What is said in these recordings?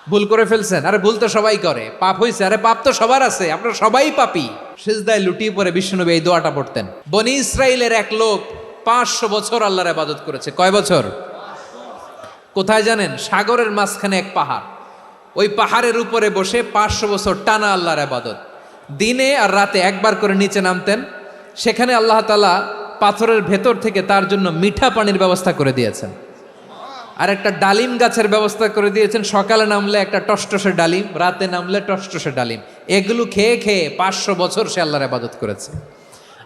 ভুল করে ফেলছেন, আরে ভুল তো সবাই করে। পাপ হয়েছে, আরে পাপ তো সবার আছে, আমরা সবাই পাপী। সিজদায় লুটিয়ে পড়ে বিশ্বনবী এই দোয়াটা পড়তেন। বনি ইসরাইলের এক লোক 500 বছর আল্লাহর ইবাদত করেছে। কয় বছর? কোথায় জানেন? সাগরের মাঝখানে এক পাহাড়, ওই পাহাড়ের উপরে বসে 500 বছর টানা আল্লাহর ইবাদত। দিনে আর রাতে একবার করে নিচে নামতেন। সেখানে আল্লাহ তাআলা পাথরের ভেতর থেকে তার জন্য মিঠা পানির ব্যবস্থা করে দিয়েছেন, আর একটা ডালিম গাছের ব্যবস্থা করে দিয়েছেন। সকালে নামলে একটা টসটসে ডালিম, রাতে নামলে টসটসে ডালিম। এগুলো খেয়ে খেয়ে 500 বছর সে আল্লাহর ইবাদত করেছে।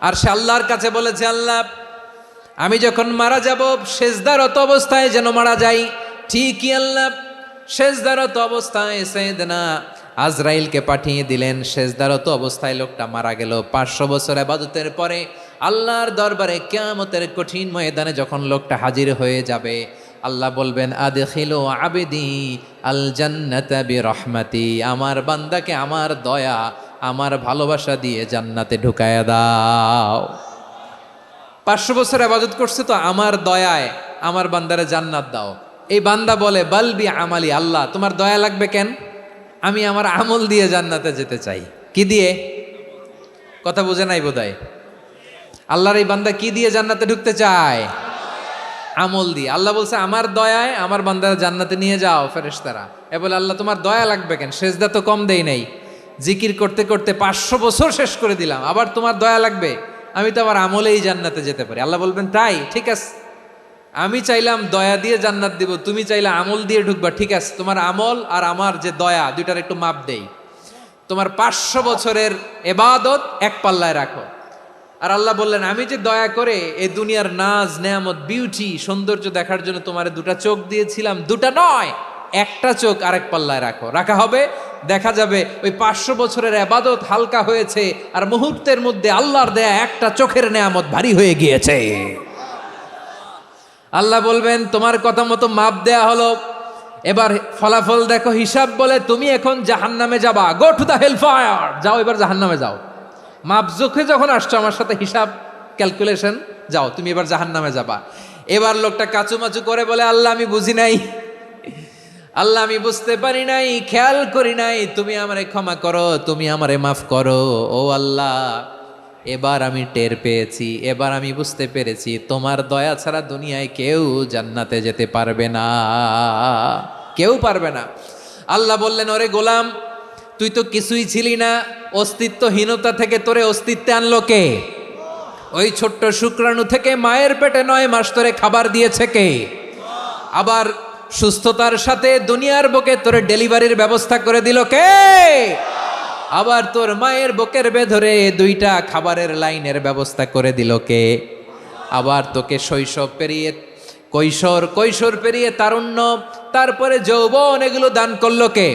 আর সে আল্লাহর কাছে বলেছে, আল্লাহ আমি যখন মারা যাব সেজদারত অবস্থায় যেন মারা যাই। ঠিকই আল্লাহ সেজদারত অবস্থায় সাইয়েদনা আজরাইলকে পাঠিয়ে দিলেন। সেজদারত অবস্থায় লোকটা মারা গেল। 500 বছর ইবাদতের পরে আল্লাহর দরবারে কিয়ামতের কঠিন ময়দানে যখন লোকটা হাজির হয়ে যাবে, আল্লাহ বলবেন আদখিলু আবদি আল জান্নাতা বিরহমাতি, আমার বান্দাকে আমার দয়া আমার ভালোবাসা দিয়ে জান্নাতে ঢুকায়া দাও। 500 বছর ইবাদত করছে তো আমার দয়ায় আমার বান্দারে জান্নাত দাও। এই বান্দা বলে বালবি আমালি, আল্লাহ তোমার দয়া লাগবে কেন? আমি আমার আমল দিয়ে জান্নাতে যেতে চাই। কি দিয়ে? কথা বুঝে নাই বোধহয়। আল্লাহর এই বান্দা কি দিয়ে জান্নাতে ঢুকতে চায়? আমল দিয়ে। আল্লাহ বলছে আমার দয়ায় আমার বান্দারা জান্নাতে নিয়ে যাও ফেরেশতারা। এ বলে আল্লাহ তোমার দয়া লাগবে কেন? সেজদা তো কম দেই নাই, জিকির করতে করতে 500 বছর শেষ করে দিলাম, আবার তোমার দয়া লাগবে? আমি তো আমার আমলেই জান্নাতে যেতে পারি। আল্লাহ বলবেন তাই, ঠিক আছে, আমি চাইলাম দয়া দিয়ে জান্নাত দিব, তুমি চাইলে আমল দিয়ে ঢুকবা, ঠিক আছে, তোমার আমল আর আমার যে দয়া দুইটার একটু মাপ দেই। তোমার 500 বছরের ইবাদত এক পাল্লায় রাখো। আর আল্লাহ বললেন আমি যে দয়া করে এই দুনিয়ার নাজ নেয়ামত বিউটি সৌন্দর্য দেখার জন্য তোমারে দুটা চোখ দিয়েছিলাম, দুটা নয় একটা চোখ আরেক পাল্লায় রাখো। রাখা হবে, দেখা যাবে ওই 500 বছরের ইবাদত হালকা হয়েছে আর মুহূর্তের মধ্যে আল্লাহর দেয়া একটা চোখের নেয়ামত ভারী হয়ে গিয়েছে। আল্লাহ বলবেন তোমার কথা মতো মাপ দেয়া হলো, এবার ফলাফল দেখো। হিসাব বলে তুমি এখন জাহান্নামে যাবা, go to the hell fire, যাও এবার জাহান্নামে যাও। মাপ জোখে যখন আসছো আমার সাথে হিসাব ক্যালকুলেশন, যাও তুমি এবার জাহান্নামে যাবা। এবার লোকটা কাচুমাচু করে বলে আল্লাহ আমি বুঝি নাই, আল্লাহ আমি বুঝতে পারি নাই, খেয়াল করি নাই, তুমি আমারে ক্ষমা করো, তুমি আমারে মাফ করো। ও আল্লাহ এবার আমি টের পেয়েছি, এবার আমি বুঝতে পেরেছি তোমার দয়া ছাড়া দুনিয়ায় কেউ জান্নাতে যেতে পারবে না, কেউ পারবে না। আল্লাহ বললেন ওরে গোলাম তুই তো কিছুই ছিলি না, অস্তিত্বহীনতা থেকে তোরে অস্তিত্বে আনলো কে? ওই ছোট্ট শুক্রাণু থেকে মায়ের পেটে 9 মাস ধরে খাবার দিয়েছে কে? আবার সুস্থতার সাথে দুনিয়ার বুকে তোরে ডেলিভারির ব্যবস্থা করে দিল কে? আবার তোর মায়ের বুকের ভেতরে 2টা খাবারের লাইনের ব্যবস্থা করে দিল কে? আবার তোকে শৈশব পেরিয়ে কৈশোর পেরিয়ে তারুণ্য, তারপরে যৌবন, এগুলো দান করলো কে?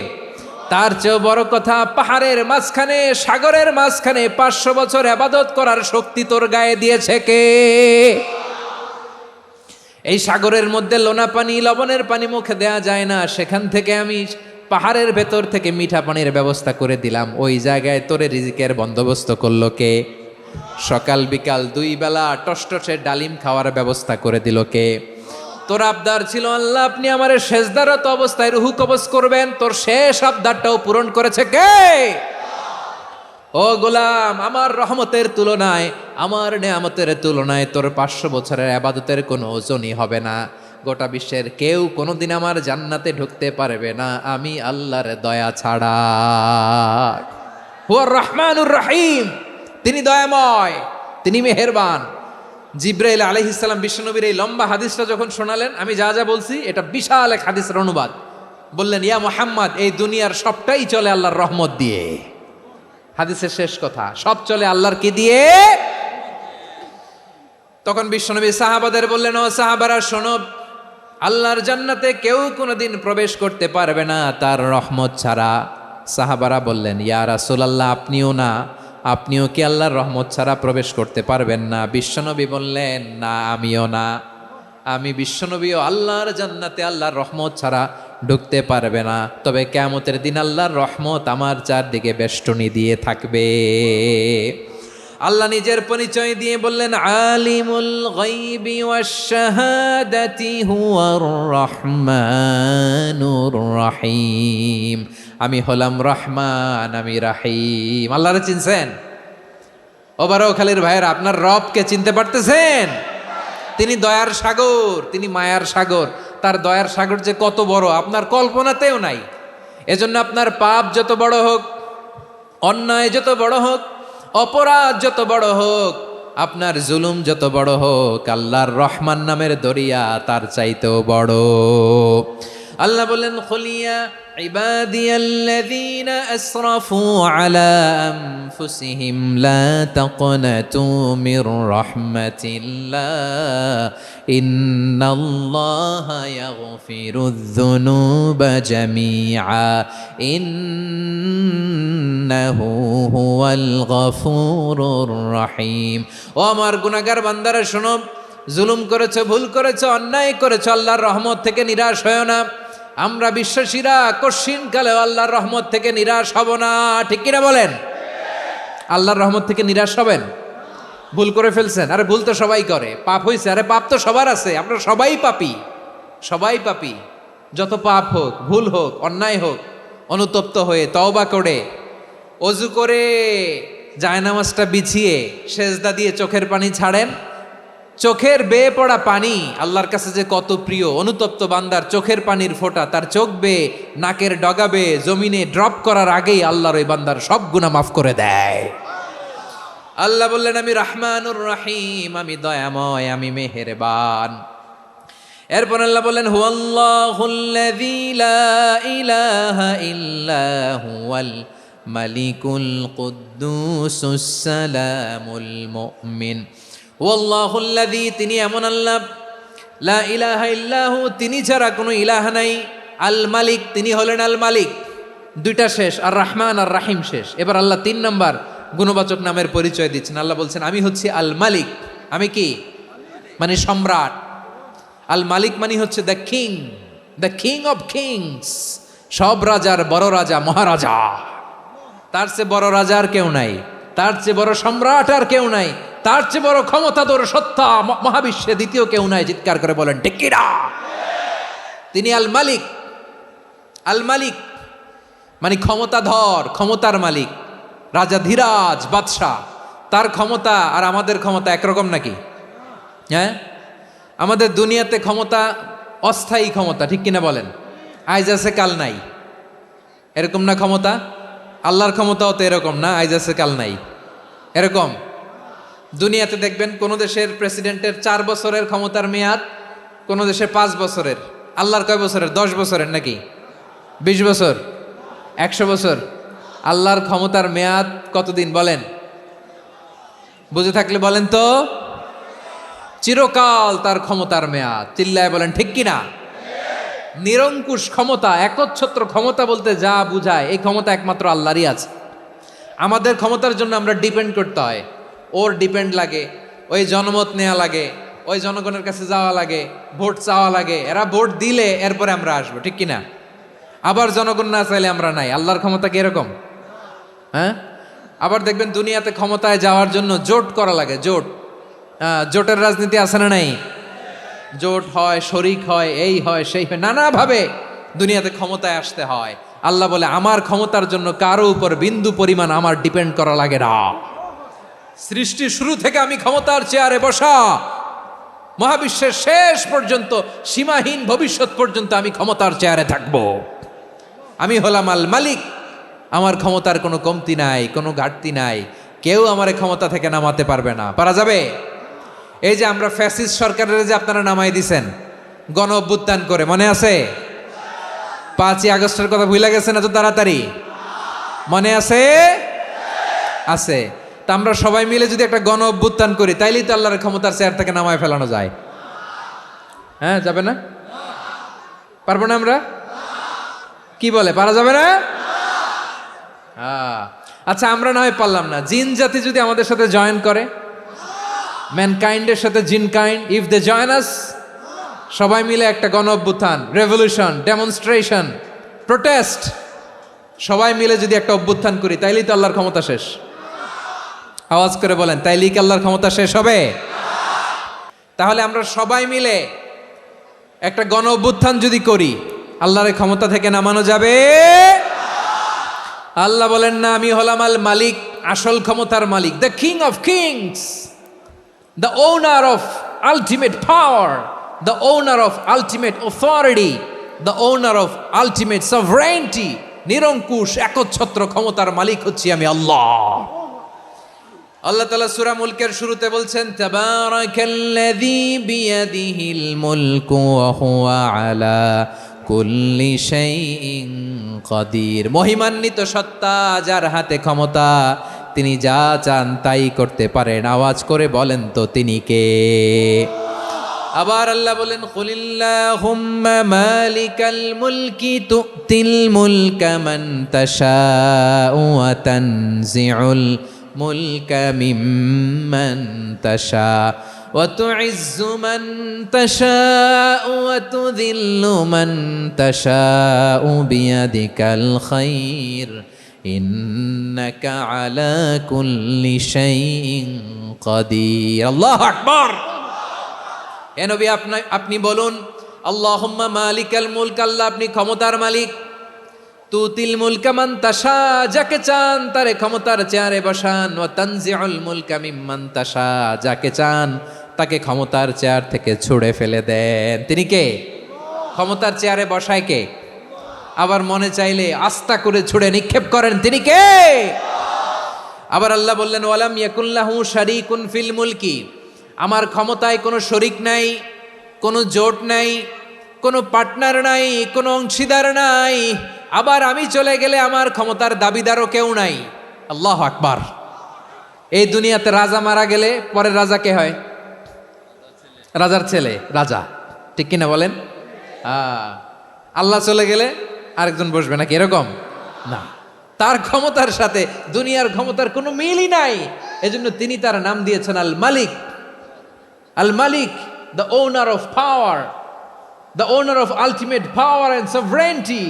তার চেয়েও বড় কথা, পাহাড়ের মাঝখানে সাগরের মাঝখানে 500 বছর ইবাদত করার শক্তি তোর গায়ে দিয়েছে কে? এই সাগরের মধ্যে লোনা পানি লবণের পানি মুখে দেয়া যায় না, সেখান থেকে আমি পাহাড়ের ভেতর থেকে মিঠা পানির ব্যবস্থা করে দিলাম। ওই জায়গায় তোরে রিজিকের বন্দোবস্ত করলো কে? সকাল বিকাল 2 বেলা টসটসে ডালিম খাওয়ার ব্যবস্থা করে দিল কে? তোর আবদার ছিল আল্লাহ আপনি আমারে সেজদারত অবস্থায় রুহু কবজ করবেন, তোর শেষ আবদারটাও পূরণ করেছে কে? ও গোলাম আমার রহমতের তুলনায়, আমার নেয়ামতের তুলনায় তোর 500 বছরের ইবাদতের কোনো ওজনই হবে না। গোটা বিশ্বের কেউ কোনোদিন আমার জান্নাতে ঢুকতে পারবে না আমি আল্লাহর দয়া ছাড়া। হুয়ার রহমানুর রহিম, তিনি দয়াময়, তিনি মেহেরবান। জিব্রাইল আলাইহিস সালাম বিশ্বনবীর এই লম্বা হাদিসটা যখন শোনালেন, আমি যা যা বলছি এটা বিশাল এক হাদিসের অনুবাদ। বললেন ইয়া মুহাম্মদ এই দুনিয়ার সবটাই চলে আল্লাহর রহমত দিয়ে। হাদিসের শেষ কথা, সব চলে আল্লাহর কি দিয়ে? তখন বিশ্বনবী সাহাবাদের বললেন ও সাহাবারা শোনো, আল্লাহর জান্নাতে কেউ কোনোদিন প্রবেশ করতে পারবে না তার রহমত ছাড়া। সাহাবারা বললেন ইয়া রাসূলুল্লাহ আপনিও না, আপনিও কি আল্লাহর রহমত ছাড়া প্রবেশ করতে পারবেন না? বিশ্বনবী বললেন না আমিও না, আমি বিশ্বনবীও আল্লাহর জান্নাতে আল্লাহর রহমত ছাড়া ঢুকতে পারবে না, তবে কিয়ামতের দিন আল্লাহর রহমত আমার চারদিকে বেষ্টনী দিয়ে থাকবে। আল্লাহ নিজের পরিচয় দিয়ে বললেন, আলিমুল গায়বি ওয়াশ শাহাদাতি হুয়ার রহমানুর রহিম। আমি হলাম রহমান, আমি রাহিম। আল্লাহরে চিনছেন? ওবারও খালির ভাইয়ের, আপনার রবকে চিনতে পারতেছেন? তিনি দয়ার সাগর, তিনি মায়ার সাগর। তার দয়ার সাগর যে কত বড় আপনার কল্পনাতেও নাই। এজন্য আপনার পাপ যত বড় হোক, অন্যায় যত বড় হোক, অপরাধ যত বড় হোক, আপনার জুলুম যত বড় হোক, আল্লাহর রহমান নামের দরিয়া তার চাইতেও বড়। আল্লাহ বললেন, খুলিয়া ইবাদিয়াল্লাযীনা আসরাফু আলা আনফুসিহিম লা তাকনাতু মির রাহমাতিল্লাহ ইন্নাল্লাহা ইয়াগফিরুয যুনুবা জামিআ ইন্নাহু হুয়াল গফুরুর রহিম। ও আমার গুনাহগার বান্দারা শোনো, জুলুম করেছো, ভুল করেছো, অন্যায় করেছো, আল্লাহর রহমত থেকে নিরাশ হয়ো না। আমরা বিশ্বাসীরা কশিনকালে আল্লাহর রহমত থেকে নিরাশ হব না, ঠিক কিনা বলেন? আল্লাহর রহমত থেকে নিরাশ হবেন? ভুল করে ফেলছেন, আরে ভুল তো সবাই করে, পাপ হয়েছে, আরে পাপ তো সবার আছে, আমরা সবাই পাপী, সবাই পাপী। যত পাপ হোক, ভুল হোক, অন্যায় হোক, অনুতপ্ত হয়ে তওবা করে, অজু করে, জায়নামাজটা বিছিয়ে সেজদা দিয়ে চোখের পানি ছাড়েন। চোখের বেয়ে পড়া পানি আল্লাহর কাছে যে কত প্রিয়। অনুতপ্ত বান্দার চোখের পানির ফোঁটা তার চোখ বেয়ে, নাকের ডগা বেয়ে জমিনে ড্রপ করার আগেই আল্লাহর ওই বান্দার সব গুনাহ মাফ করে দেয়। আল্লাহ বললেন, আমি রহমানুর রহিম, আমি দয়াময়, আমি মেহেরবান। এরপর আল্লাহ বললেন, হুয়াল্লাহুল্লাযী লা ইলাহা ইল্লা হুয়াল মালিকুল কুদ্দুসুস সালামুল মুমিন। ওয়াল্লাহুল্লাযী, তিনি এমন আল্লাহ, লা ইলাহা ইল্লাহু, তিনি ছাড়া কোনো ইলাহ নাই। আল মালিক, তিনি হলেন আল মালিক। দুইটা শেষ, আর রহমান আর রাহিম শেষ। এবার আল্লাহ 3 নম্বর গুণবাচক নামের পরিচয় দিচ্ছেন। আল্লাহ বলছেন, আমি হচ্ছি আল মালিক। আমি কি? মানে সম্রাট। আল মালিক মানে হচ্ছে the king, the king of kings. সব রাজার বড় রাজা, মহারাজা। তার চেয়ে বড় রাজা আর কেউ নাই, তার চেয়ে বড় সম্রাট আর কেউ নাই, তার চেয়ে বড় ক্ষমতাধর সত্তা মহাবিশ্বে দ্বিতীয় কেউ নাই। চিৎকার করে বলেন ঠিক কিনা? তিনি আল মালিক। আল মালিক মানে ক্ষমতাধর, ক্ষমতার মালিক, রাজা ধীরাজ বাদশাহ। তার ক্ষমতা আর আমাদের ক্ষমতা একরকম নাকি? হ্যাঁ, আমাদের দুনিয়াতে ক্ষমতা অস্থায়ী ক্ষমতা, ঠিক কিনা বলেন? আইজ আছে কাল নাই, এরকম না ক্ষমতা? আল্লাহর ক্ষমতাও তো এরকম না, আইজ আছে কাল নাই এরকম। দুনিয়াতে দেখবেন কোন দেশের প্রেসিডেন্টের 4 বছরের ক্ষমতার মেয়াদ, কোন দেশের 5 বছরের। আল্লাহর কয় বছরের? 10 বছরের নাকি 20 বছর, 100 বছর। আল্লাহর ক্ষমতার মেয়াদ কতদিন বলেন? বুঝে থাকলে বলেন তো। চিরকাল তার ক্ষমতার মেয়াদ। চিল্লায় বলেন ঠিক কিনা? নিরঙ্কুশ ক্ষমতা, একচ্ছত্র ক্ষমতা বলতে যা বুঝায়, এই ক্ষমতা একমাত্র আল্লাহরই আছে। আমাদের ক্ষমতার জন্য আমরা ডিপেন্ড করতে হয়, ওর ডিপেন্ড লাগে, ওই জনমত নেওয়া লাগে, ওই জনগণের কাছে যাওয়া লাগে, ভোট চাওয়া লাগে, এরা ভোট দিলে এরপরে আমরা আসবো, ঠিক কিনা? আবার জনগণ না চাইলে আমরা নাই। আল্লাহর ক্ষমতা কি এরকম? হ্যাঁ, আবার দেখবেন দুনিয়াতে ক্ষমতায় যাওয়ার জন্য জোট করা লাগে। জোট, জোটের রাজনীতি আছে না নাই? জোট হয়, শরিক হয়, এই হয়, সেই হয়, নানাভাবে দুনিয়াতে ক্ষমতায় আসতে হয়। আল্লাহ বলে, আমার ক্ষমতার জন্য কারো উপর বিন্দু পরিমাণ আমার ডিপেন্ড করা লাগে না। সৃষ্টি শুরু থেকে আমি ক্ষমতার চেয়ারে বসা, মহাবিশ্বের শেষ পর্যন্ত, সীমাহীন ভবিষ্যৎ পর্যন্ত আমি ক্ষমতার চেয়ারে থাকব। আমি হলাম আল মালিক। আমার ক্ষমতার কোনো কমতি নাই, কোনো ঘাটতি নাই। কেউ আমার ক্ষমতা থেকে নামাতে পারবে না। পারা যাবে? এই যে আমরা ফ্যাসিস্ট সরকারের যে আপনারা নামাই দিছেন গণ অভ্যুত্থান করে, মনে আছে? 5ই আগস্টের কথা ভুলে গেছেন এত তাড়াতাড়ি? মনে আছে? আছে। তা আমরা সবাই মিলে যদি একটা গণ অভ্যুত্থান করি, তাইলেই তো আল্লাহর ক্ষমতার চেয়ার থেকে নামায় ফেলানো যায়। হ্যাঁ, যাবে না? পারবো না আমরা? কি বলে, পারা যাবে না? আচ্ছা, আমরা না হয় পারলাম না, জিন জাতি যদি আমাদের সাথে জয়েন করে, ম্যানকাইন্ডের সাথে জিনকাইন্ড, ইফ দে জয়েন আস, সবাই মিলে একটা গণ অভ্যুত্থান, রেভলিউশন, ডেমনস্ট্রেশন, প্রোটেস্ট, সবাই মিলে যদি একটা অভ্যুত্থান করি, তাইলেই তো আল্লাহর ক্ষমতা শেষ। আওয়াজ করে বলেন, তাইলে কি আল্লাহর ক্ষমতা শেষ হবে? তাহলে আমরা সবাই মিলে একটা গণ অভ্যুত্থান যদি করি, আল্লাহর ক্ষমতা থেকে নামানো যাবে? আল্লাহ বলেন না, আমি হলাম আল মালিক, আসল ক্ষমতার মালিক, the king of kings, the owner of ultimate power, the owner of ultimate authority, the owner of ultimate sovereignty. নিরঙ্কুশ একচ্ছত্র ক্ষমতার মালিক হচ্ছি আমি আল্লাহ। আল্লাহ তাআলা সূরা মুলকের শুরুতে বলছেন, তাবারাকাল্লাযী বিয়াদিহিল মুলকু ওয়া হুয়া আলা কুল্লি শাইইন কাদির। মহিমান্বিত সত্তা, যার হাতে ক্ষমতা, তিনি যা চান তাই করতে পারেন। আওয়াজ করে বলেন তো তিনি কে? আবার আল্লাহ বলেন, কুলিল্লাহুম্মা মালিকাল মুলকি তুতিল মুলকা মান তাশাউ ওয়া তানজিউল মুলকা মিম্মান তাশা ওয়া তুইজ্জু মান তাশাউ ওয়া তুযিল্লু মান তাশাউ বিয়াদিকাল খায়র ইন্নাকা আলা কুল্লি শাইইন কাদির। আল্লাহু আকবার। হে নবী, আপনি বলুন, আল্লাহুম্মা মালিকাল মুলক, আল্লাহ আপনি ক্ষমতার মালিক। তুতিল মুলকা মান তাশা, যাকে চান তারে ক্ষমতার চেয়ারে বসান। ওয়া তানজিউল মুলকা মিম্মান তাশা, যাকে চান তাকে ক্ষমতার চেয়ার থেকে ছুঁড়ে ফেলে দেন। তিনি কে? ক্ষমতার চেয়ারে বসায় কে? আবার মনে চাইলে আস্থা করে ছুঁড়ে নিক্ষেপ করেন, তিনি কে? আবার আল্লাহ বললেন, ওয়ালাম ইয়াকুল্লাহু শারীকুন ফিল মুলকি, আমার ক্ষমতায় কোনো শরিক নাই, কোনো জোট নাই, কোনো পার্টনার নাই, কোনো অংশীদার নাই। আবার আমি চলে গেলে আমার ক্ষমতার দাবিদারও কেউ নাই। আল্লাহু আকবার। এই দুনিয়াতে রাজা মারা গেলে পরের রাজা কে হয়? রাজার ছেলে রাজা, ঠিক কিনা বলেন? আল্লাহ চলে গেলে আরেকজন বসবে নাকি? এরকম না, তার ক্ষমতার সাথে দুনিয়ার ক্ষমতার কোনো মিলই নাই। এজন্য তিনি তার নাম দিয়েছেন আল মালিক। আল মালিক, the owner of power, the owner of ultimate power and sovereignty,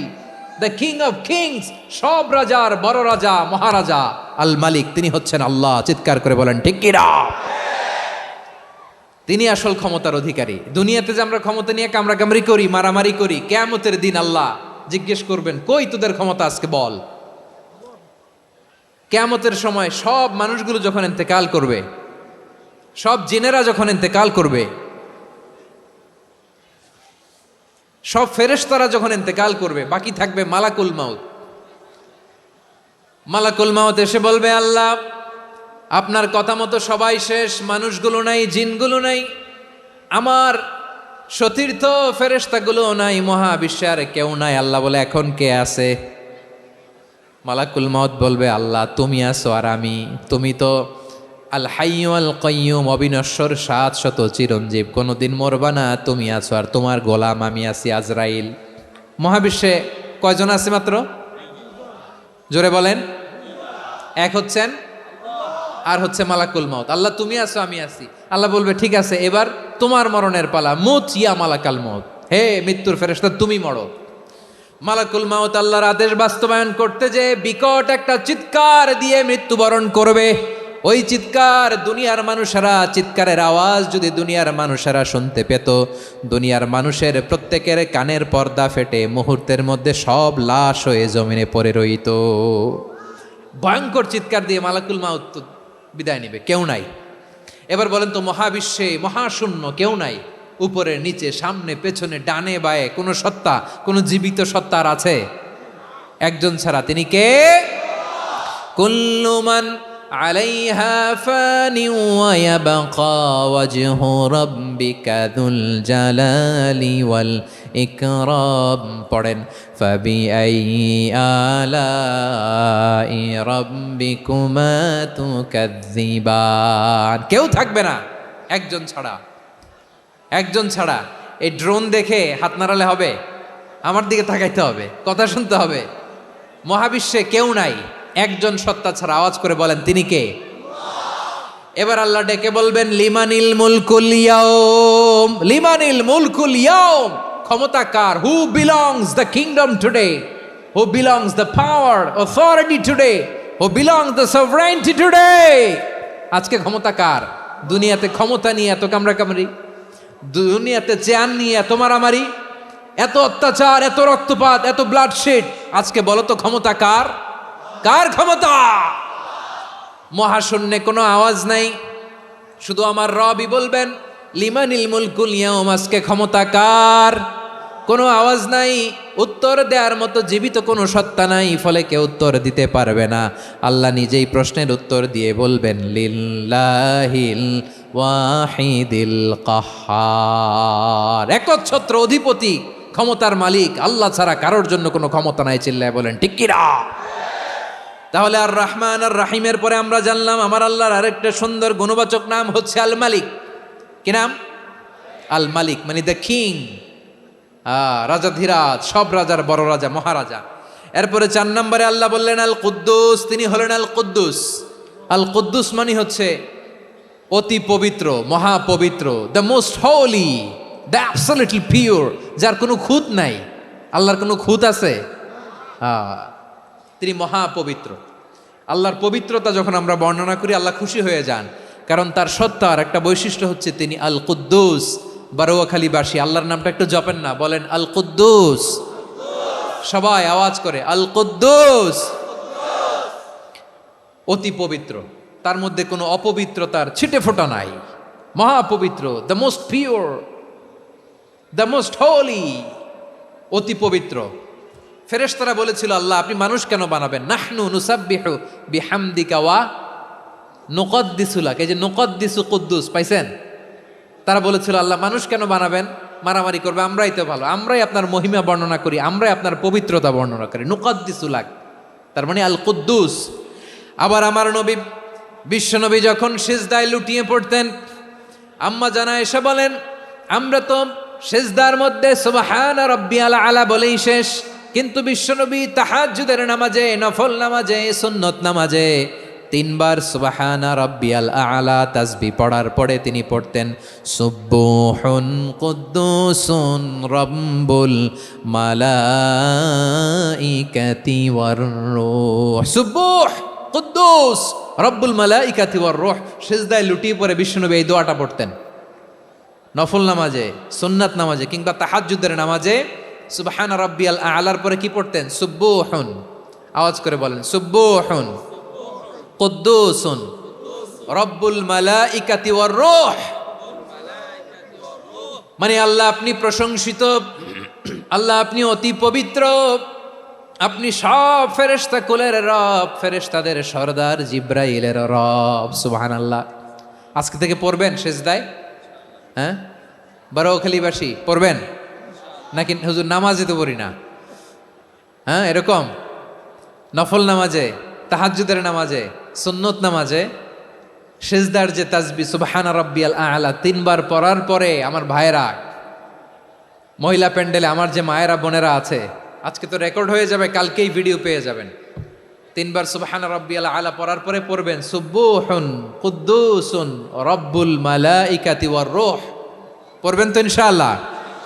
the king of kings, সব রাজার বড় রাজা, মহারাজা আল মালিক, তিনি হচ্ছেন আল্লাহ। চিৎকার করে বলেন ঠিক কি না? তিনি আসল ক্ষমতার অধিকারী। দুনিয়াতে যে আমরা ক্ষমতা নিয়ে কামড়াকামড়ি করি, মারামারি করি, কিয়ামতের দিন আল্লাহ জিজ্ঞেস করবেন, কই তোদের ক্ষমতা, আজকে বল। কিয়ামতের সময় সব মানুষগুলো যখন ইন্তেকাল করবে, সব জিনেরা যখন ইন্তেকাল করবে, সব ফেরেশতারা যখন ইন্তেকাল করবে, বাকি থাকবে মালাকুল মাউত। মালাকুল মাউত এসে বলবে, আল্লাহ আপনার কথা মতো সবাই শেষ, মানুষগুলো নাই, জিনগুলো নাই, আমার সতীর্থ ফেরেশতাগুলো নাই, মহাবিশ্বে আর কেউ নাই। আল্লাহ বলে, এখন কে আছে? মালাকুল মাউত বলবে, আল্লাহ তুমি আছো আর আমি। তুমি তো আল হাইয়্যু আল কাইয়্যুম, অবিনশ্বর, শাশ্বত, চিরঞ্জীব, কোনোদিন মরবা না, তুমি আছো আর তোমার গোলাম আমি আছি আজরাইল। মহাবিশ্বে কয়জন আছে মাত্র? জোরে বলেন। এক হচ্ছেন আর হচ্ছে মালাকুল মাউত। আল্লাহ তুমি আছো আমি আছি। আল্লাহ বলবে, ঠিক আছে, এবার তোমার মরণের পালা, মুত ইয়া মালাকাল মাউত, হে মৃত্যুর ফেরেশতা তুমি মরো। মালাকুল মাউত আল্লাহর আদেশ বাস্তবায়ন করতে যে বিকট একটা চিৎকার দিয়ে মৃত্যুবরণ করবে। ওই চিৎকার দুনিয়ার মানুষেরা, চিৎকারের আওয়াজ যদি দুনিয়ার মানুষেরা শুনতে পেত, দুনিয়ার মানুষের প্রত্যেকের কানের পর্দা ফেটে মুহূর্তের মধ্যে সব লাশ হয়ে জমিনে পড়ে রইত। ভয়ঙ্কর চিৎকার দিয়ে মালাকুল মাউত বিদায় নেবে, কেউ নাই। এবার বলেন তো, মহাবিশ্বে মহাশূন্য, কেউ নাই, উপরে নিচে সামনে পেছনে ডানে বায়ে কোনো সত্তা, কোনো জীবিত সত্তার আছে? একজন ছাড়া, তিনি কে? কুল্লু মান আলাইহা ফানি ওয়া ইয়াবকা ওয়াজহু রাব্বিকা যুল জালালি ওয়াল ইকরাম। পড়েন, ফাবিআইয়ি আলাই রাব্বিকুমা তুকাযযিবান। কেউ থাকবে না একজন ছাড়া, একজন ছাড়া। এই ড্রোন দেখে হাত নাড়ালে হবে? আমার দিকে তাকাইতে হবে, কথা শুনতে হবে। মহাবিশ্বে কেউ নাই একজন সত্তা ছাড়া। আওয়াজ করে বলেন, তিনি কে? এবার আল্লাহ ডেকে বলবেন, লিমানিল মুলকুল ইয়াউম, লিমানিল মুলকুল ইয়াউম, ক্ষমতা কার? Who belongs the kingdom today, who belongs the power authority today, who belongs the sovereignty today. আজকে ক্ষমতা কার? দুনিয়াতে ক্ষমতা নিয়ে এত কামড়াকামড়ি, দুনিয়াতে চেয়ার নিয়ে এত মারামারি, এত অত্যাচার, এত রক্তপাত, এত ব্লাডশেড। আজকে বলো তো ক্ষমতা কার? কার ক্ষমতা? মহাশূন্যে কোনো আওয়াজ নাই, শুধু আমার রবই বলবেন লিমানিল মুলকুল ইয়াউম, আজকে ক্ষমতা কার? কোনো আওয়াজ নাই, উত্তর দেওয়ার মতো জীবিত কোনো সত্তা নাই, ফলে কেউ উত্তর দিতে পারবে না। আল্লাহ নিজেই প্রশ্নের উত্তর দিয়ে বলবেন লিল্লাহিল ওয়াহিদিল কাহ্হার, একচ্ছত্র অধিপতি, ক্ষমতার মালিক আল্লাহ ছাড়া কারোর জন্য কোনো ক্ষমতা নাই। চিল্লায় বলেন ঠিক কিনা? তাহলে আর রহমান আর রাহিমের পরে আমরা জানলাম আমার আল্লাহর আরেকটা সুন্দর গুণবাচক নাম হচ্ছে আল মালিক। কি নাম? আল মালিক, মানে দ্য কিং, রাজাধিরাজ, সব রাজার বড় রাজা, মহারাজা। এরপরে 4 নম্বরে আল্লাহ বললেন আল কুদ্দুস, তিনি হলেন আল কুদ্দুস। আল কুদ্দুস মানে হচ্ছে অতি পবিত্র, মহাপবিত্র, the most holy, the absolutely pure, যার কোনো খুঁত নাই। আল্লাহর কোনো খুঁত আছে? তিনি মহাপবিত্র। আল্লাহর পবিত্রতা যখন আমরা বর্ণনা করি আল্লাহ খুশি হয়ে যান, কারণ তার সত্তার একটা বৈশিষ্ট্য হচ্ছে তিনি আল কুদ্দুস। বারোয়াখালীবাসী আল্লাহর নামটা একটু জপেন না, বলেন আল কুদ্দুস, সবাই আওয়াজ করে আল কুদ্দুস। অতি পবিত্র, তার মধ্যে কোনো অপবিত্রতার ছিটে ফোঁটা নাই, মহাপবিত্র, the most pure, the most holy, অতি পবিত্র। ফেরেশতারা বলেছিল আল্লাহ আপনি মানুষ কেন বানাবেন? নাহনু নুসাব্বিহু বিহামদিকা ওয়া নুকদ্দিসু লাক, এই যে নুকদ্দিসু কুদ্দুস পাইছেন? তারা বলেছিল আল্লাহ মানুষ কেন বানাবেন, মারামারি করবে, আমরাই তো ভালো, আমরাই আপনার মহিমা বর্ণনা করি, আমরাই আপনার পবিত্রতা বর্ণনা করি। নুকদ্দিসু লাক, তার মানে আল কুদ্দুস। আবার আমার নবী বিশ্বনবী যখন সিজদায় লুটিয়ে পড়তেন, আম্মা জানা এসে বলেন আমরা তো সিজদার মধ্যে সুবহানা রাব্বিয়াল আলা বলেই শেষ, কিন্তু বিশ্বনবী তাহাজ্জুদের নামাজে, নফল নামাজে, সুন্নত নামাজে 3 বার সুবহানা রাব্বিয়াল আলা তাসবিহ পড়ার পরে তিনি পড়তেন সুবহুন কুদ্দুসুন রাব্বুল মালাইকাতি ওয়ার রূহ। সুবহ কুদ্দুস রব্বুল মালাইকাতি ওয়ার রূহ। সিজদায় লুটিয়ে পড়ে বিশ্বনবী এই দোয়াটা পড়তেন নফল নামাজে, সুন্নাত নামাজে কিংবা তাহাজ্জুদের নামাজে। সুবহানা রাব্বিয়াল আলার পরে কি পড়তেন? সুবহুন, আওয়াজ করে বলেন সুবহুন কুদ্দুসুন রব্বুল মালাইকাতি ওয়ার রূহ। মানে আল্লাহ আপনি প্রশংসিত, আল্লাহ আপনি অতি পবিত্র, আপনি সব ফেরেশতা কুলের রব, ফেরেশতাদের সরদার জিব্রাইলের রব। সুবহানাল্লাহ। আজকে থেকে পড়বেন সিজদায়? হ্যাঁ, বারোখালীবাসী পড়বেন নাকি? হুজুর নামাজে তো পড়ি না। হ্যাঁ, এরকম নফল নামাজে, তাহাজ্জুদের নামাজে, সুন্নত নামাজে সিজদার যে তাসবিহ সুবহানা রাব্বিয়াল আলা 3 বার পড়ার পরে আমার ভাইয়েরা, মহিলা প্যান্ডেলে আমার যে মায়েরা বোনেরা আছে, আজকে তো রেকর্ড হয়ে যাবে, কালকেই ভিডিও পেয়ে যাবেন। 3 বার সুবহানা রাব্বিয়াল আলা পড়ার পরে পড়বেন সুবহুন কুদ্দুসুন রব্বুল মালাইকাতি ওয়ার রূহ। পড়বেন তো ইনশাআল্লাহ?